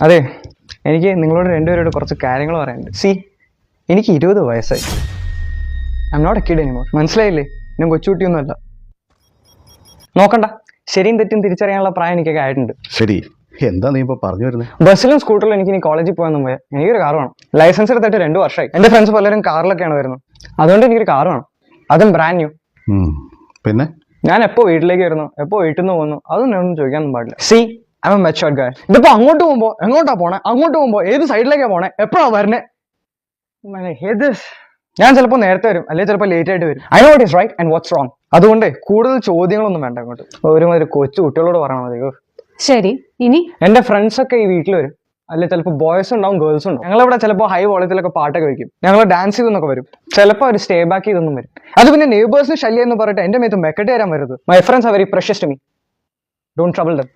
അതെ, എനിക്ക് നിങ്ങളോട് രണ്ടുപേരോട് കുറച്ച് കാര്യങ്ങൾ പറയാനുണ്ട്. സി, എനിക്ക് 20 വയസ്സായി. I am not a kid anymore. മനസ്സിലായില്ലേ? ഞാൻ കൊച്ചുകുട്ടിയൊന്നുമല്ല. നോക്കണ്ട, ശരിയും തെറ്റും തിരിച്ചറിയാനുള്ള പ്രായം എനിക്കൊക്കെ ആയിട്ടുണ്ട്. ശരി, എന്താ നീ ഇപ്പൊ പറഞ്ഞു വരുന്നത്? ബസ്സിലും സ്കൂട്ടറിലും എനിക്ക് ഇനി കോളേജിൽ പോകാൻ പോയാൽ എനിക്കൊരു കാർ വേണം. ലൈസൻസ് എടുത്തിട്ട് 2 വർഷമായി. എന്റെ ഫ്രണ്ട്സ് പലരും കാറിലൊക്കെയാണ് വരുന്നത്. അതുകൊണ്ട് എനിക്കൊരു കാർ വേണം, അതും ബ്രാൻഡ് ന്യൂ. പിന്നെ ഞാൻ എപ്പോ വീട്ടിലേക്ക് വരുന്നു, എപ്പോ വീട്ടിൽ നിന്ന് പോകുന്നു, അതൊന്നും എന്നോട് ചോദിക്കാനൊന്നും പാടില്ല. See, I'm a matured guy. ഇതിപ്പോ അങ്ങോട്ട് പോകുമ്പോ എങ്ങോട്ടാ പോണേ, അങ്ങോട്ട് പോകുമ്പോ ഏത് സൈഡിലേക്കാ പോണേ, എപ്പോഴാ വരണേ, ഞാൻ ചിലപ്പോൾ നേരത്തെ വരും, അല്ലെങ്കിൽ ചിലപ്പോൾ ലേറ്റ് ആയിട്ട് വരും. I know what is right and what's wrong. അതുകൊണ്ട് കൂടുതൽ ചോദ്യങ്ങളൊന്നും വേണ്ട. അങ്ങോട്ട് ഒരുമാതിരി കൊച്ചു കുട്ടികളോട് പറയണം മതി. ശരി, ഇനി എന്റെ ഫ്രണ്ട്സ് ഒക്കെ ഈ വീട്ടിൽ വരും, അല്ലെ ചിലപ്പോൾ ബോയ്സ് ഉണ്ടാവും, ഗേൾസ് ഉണ്ടാവും. ഞങ്ങളിവിടെ ചിലപ്പോൾ ഹൈ വോളത്തിലൊക്കെ പാട്ടൊക്കെ വയ്ക്കും. ഞങ്ങൾ ഡാൻസ് ചെയ്തെന്നൊക്കെ വരും. ചിലപ്പോൾ ഒരു സ്റ്റേ ബാക്ക് ചെയ്തൊന്നും വരും. അത് പിന്നെ നെയ്ബേഴ്സിന് ശല്യം എന്ന് പറഞ്ഞിട്ട് എന്റെ മേത്ത് മെക്കെട്ട് തരാൻ വരുന്നത്. My friends are very precious to me. Don't trouble them.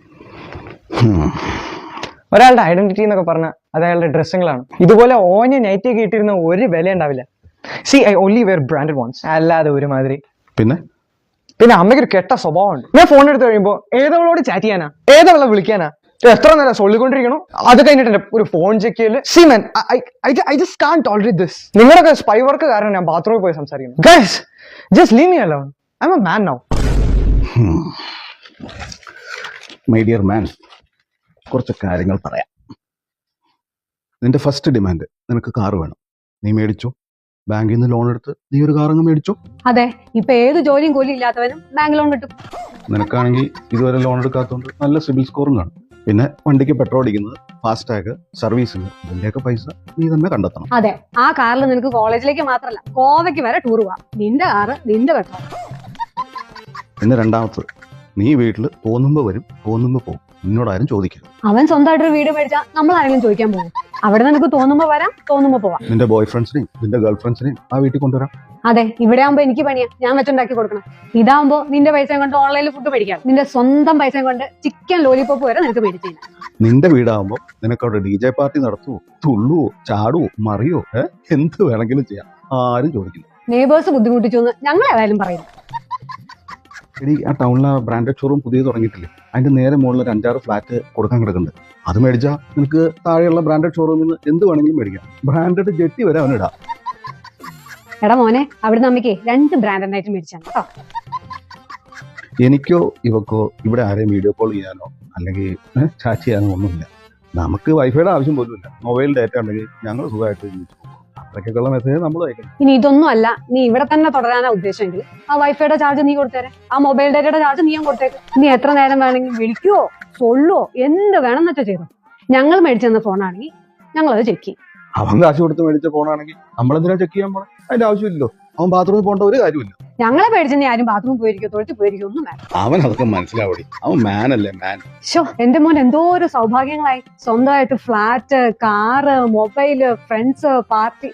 ഒരാളുടെ ഐഡന്റിറ്റി എന്നൊക്കെ പറഞ്ഞാൽ അത് അയാളുടെ ഡ്രസ്സുകളാണ്. ഇതുപോലെ ഓഞ്ഞ നൈറ്റി ഒക്കെ ഇട്ടിരുന്ന ഒരു വില ഉണ്ടാവില്ല. See, I only wear branded ones. അല്ലാതെ ഒരുമാതിരി. പിന്നെ അമ്മയ്ക്ക് ഒരു കെട്ട സ്വഭാവമുണ്ട്. ഞാൻ ഫോൺ എടുത്ത് കഴിയുമ്പോൾ ഏതവളോട് ചാറ്റ് ചെയ്യാനാ, ഏതവളെ വിളിക്കാനാ, എത്ര നേരം സൊല്ലിക്കൊണ്ടിരിക്കണോ. അത് കഴിഞ്ഞിട്ട് ഒരു ഫോൺ ചെക്ക് ചെയ്യല്. See man, I just can't tolerate this. നിങ്ങളൊക്കെ സ്പൈ വർക്ക് കാരണം ഞാൻ ബാത്റൂമിൽ പോയി സംസാരിക്കുന്നു. Guys, just leave me alone. I'm a man now. My dear man, കുറച്ച് കാര്യങ്ങൾ പറയാം. നിന്റെ ഫസ്റ്റ് ഡിമാൻഡ് നിനക്ക് കാറ് വേണം. നീ മേടിച്ചോ? ബാങ്കിൽ നിന്ന് ലോൺ എടുത്ത് നീ ഒരു കാറങ്ങ് മേടിച്ചോ? അതെ, ഇപ്പൊ ഏത് ജോലിയും കൂലി ഇല്ലാത്തവനും ബാങ്ക് ലോൺ കിട്ടും. നിനക്കാണെങ്കിൽ ഇതുവരെ ലോൺ എടുക്കാത്തതുകൊണ്ട് നല്ല സിബിൽ സ്കോറും കാണും. പിന്നെ വണ്ടിക്ക് പെട്രോൾ അടിക്കുന്നത്, ഫാസ്ടാഗ്, സർവീസിന്, ഇതിന്റെയൊക്കെ പൈസ നീ തന്നെ കണ്ടെത്തണം. അതെ, ആ കാറിൽ നിനക്ക് കോളേജിലേക്ക് മാത്രമല്ല ഗോവയ്ക്ക് വരെ ടൂർ പോവാം. നിന്റെ കാറ്, നിന്റെ പെട്രോൾ. പിന്നെ രണ്ടാമത്, നീ വീട്ടിൽ തോന്നുമ്പോ വരും, തോന്നുമ്പോ പോകും. നിന്നോടാരും ചോദിക്കരുത്. അവൻ സ്വന്തമായിട്ടൊരു വീട് മേടിച്ചാൽ നമ്മൾ ആരെങ്കിലും ചോദിക്കാൻ പോകും? അവിടെ നിനക്ക് തോന്നുമ്പോ വരാം, തോന്നുമ്പോ പോവാം. നിന്റെ ബോയ് ഫ്രണ്ട്സിനെയും നിന്റെ ഗേൾ ഫ്രണ്ട്സിനെയും ആ വീട്ടിൽ കൊണ്ടുവരാം. അതെ, ഇവിടെ ആകുമ്പോ എനിക്ക് പണിയാ, ഞാൻ വെച്ചുണ്ടാക്കി കൊടുക്കണം. ഇതാകുമ്പോ നിന്റെ പൈസ കൊണ്ട് ഓൺലൈനിൽ ഫുഡ് മേടിക്കാം. നിന്റെ സ്വന്തം പൈസ കൊണ്ട് ചിക്കൻ ലോലിപോപ്പ് വരെ നിനക്ക് മേടിച്ചു. നിന്റെ വീടാകുമ്പോ നിനക്ക് അവിടെ DJ പാർട്ടി നടത്തുവോ, തുള്ളുവോ, ചാടുവോ, മറിയോ, എന്ത് വേണമെങ്കിലും ചെയ്യാം. ആരും ചോദിക്കില്ല. നെയ്ബേഴ്സ് ബുദ്ധിമുട്ടിച്ചു എന്ന് ഞങ്ങൾ ഏതായാലും പറയില്ല. എടി, ആ ടൗണിലെ ബ്രാൻഡഡ് ഷോറൂം പുതിയത് തുടങ്ങിയിട്ടില്ലേ? അതിന്റെ നേരെ മുകളിൽ ഒരു 5-6 ഫ്ലാറ്റ് കൊടുക്കാൻ കിടക്കുന്നുണ്ട്. അത് മേടിച്ചാൽ നിനക്ക് താഴെയുള്ള ബ്രാൻഡഡ് ഷോറൂമിൽ നിന്ന് എന്ത് വേണമെങ്കിലും മേടിക്കാം. ബ്രാൻഡഡ് ജെട്ടി വരെ അവനിടാം. എടാ മോനെ, അവിടുന്ന് അമ്മയ്ക്ക് 2 ബ്രാൻഡഡ് ആയിട്ട് മേടിച്ചാണ് കേട്ടോ. എനിക്കോ ഇവക്കോ ഇവിടെ ആരെയും വീഡിയോ കോൾ ചെയ്യാനോ അല്ലെങ്കിൽ ചാറ്റ് ചെയ്യാനോ ഒന്നുമില്ല. നമുക്ക് വൈഫൈയുടെ ആവശ്യം പോലും ഇല്ല. മൊബൈൽ ഡാറ്റ ഉണ്ടെങ്കിൽ ഞങ്ങൾ സുഖമായിട്ട് ജീവിച്ചു പോകും. അത്രയ്ക്കുള്ള മെസ്സേജ് നമ്മൾ അയക്കണം. ഇനി ഇതൊന്നും അല്ല, നീ ഇവിടെ തന്നെ തുടരാനാ ഉദ്ദേശമെങ്കിൽ ആ വൈഫൈയുടെ ചാർജ് നീ കൊടുത്തേരെ, ആ മൊബൈൽ ഡാറ്റയുടെ ചാർജ് നീയും കൊടുത്തേക്ക്. നീ എത്ര നേരം വേണമെങ്കിൽ വിളിക്കുവോ, സൊല്ലുവോ, എന്ത് വേണമെന്ന് വെച്ചാൽ ചെയ്തോ. ഞങ്ങൾ മേടിച്ചെന്ന ഫോണാണെങ്കിൽ ഞങ്ങളത് ചെക്ക് ചെയ്യും. അവൻ കാശ് കൊടുത്ത് മേടിച്ച ഫോണാണെങ്കിൽ നമ്മളെന്തിനാ ചെക്ക് ചെയ്യാൻ പോണേ? അതിന്റെ ആവശ്യമില്ലല്ലോ. അവൻ ബാത്റൂമിൽ പോകേണ്ട ഒരു കാര്യമില്ല. ഞങ്ങളെ പേടിച്ചെന്നെ ആരും ബാത്റൂമിൽ പോയിരിക്കോ, തൊഴുത്തിൽ പോയിരിക്കോ ഒന്നും വേണം. അവൻ അതൊക്കെ മനസ്സിലാവടി. അവൻ മാനല്ലേ, മാൻ. ഷോ, എന്റെ മോൻ എന്തോ ഒരു സൗഭാഗ്യങ്ങളായി. സ്വന്തമായിട്ട് flat, car, mobile, friends, party.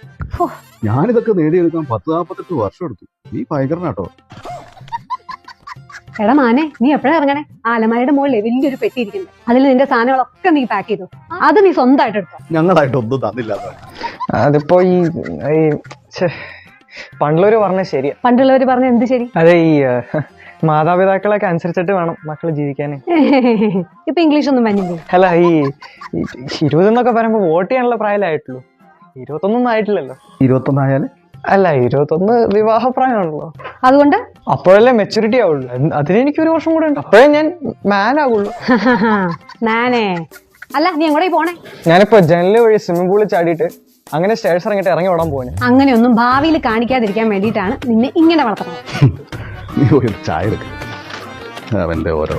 ഞാനിതൊക്കെ നേടിയെടുക്കാൻ 10-48 വർഷം എടുത്തു. നീ ഭയങ്കരനാട്ടോ. എടാ മാനെ, നീ എപ്പോഴാ ഇറങ്ങണേ? ആ അലമാരയുടെ മുകളിൽ വലിയൊരു പെട്ടി ഇരിക്കുന്നത്. അതിൽ നിന്റെ സാധനങ്ങളൊക്കെ നീ പാക്ക് ചെയ്തു. അത് നീ സ്വന്തമായിട്ട് എടുത്തോ. ഞങ്ങളായിട്ട് ഒന്നും തന്നില്ല. അതിപ്പോ ഈ പണ്ടുള്ളവര് പറഞ്ഞ ശരിയാ. പണ്ടുള്ളവര് പറഞ്ഞ എന്ത് ശരി? അതെ, ഈ മാതാപിതാക്കളൊക്കെ അനുസരിച്ചിട്ട് വേണം മക്കള് ജീവിക്കാന്. ഇപ്പൊ ഇംഗ്ലീഷ് ഒന്നും പറഞ്ഞില്ലേ? അല്ല, ഈ 20 എന്നൊക്കെ പറയുമ്പോ വോട്ട് ചെയ്യാനുള്ള പ്രായമായിട്ടുള്ളൂ. 21 ആയിട്ടില്ലല്ലോ. 21 ആയാല്? അല്ല, 21 വിവാഹപ്രായമാണല്ലോ. അതുകൊണ്ട് അപ്പോഴല്ലേ മെച്ചൂരിറ്റി ആവുള്ളൂ. അതിന് എനിക്ക് 1 വർഷം കൂടെ ഉണ്ട്. അപ്പോഴേ ഞാൻ മാൻ ആകുള്ളൂ. മാനേ അല്ല, നീ എങ്ങോട്ടേ പോണേ? ഞാനിപ്പോ ജനല് വഴി സ്വിമ്മിംഗ് പൂളിൽ ചാടിയിട്ട് അങ്ങനെ സ്റ്റേഴ്സ് ഇറങ്ങിട്ട് ഇറങ്ങി ഓടാൻ പോവാ. അങ്ങനെയൊന്നും ഭാവിയിൽ കാണിക്കാതിരിക്കാൻ വേണ്ടിയിട്ടാണ് നിന്നെ ഇങ്ങനെ വളർത്തുന്നത്. നീ ഒരു ചായ എടുക്കുക. അവന്റെ ഓരോ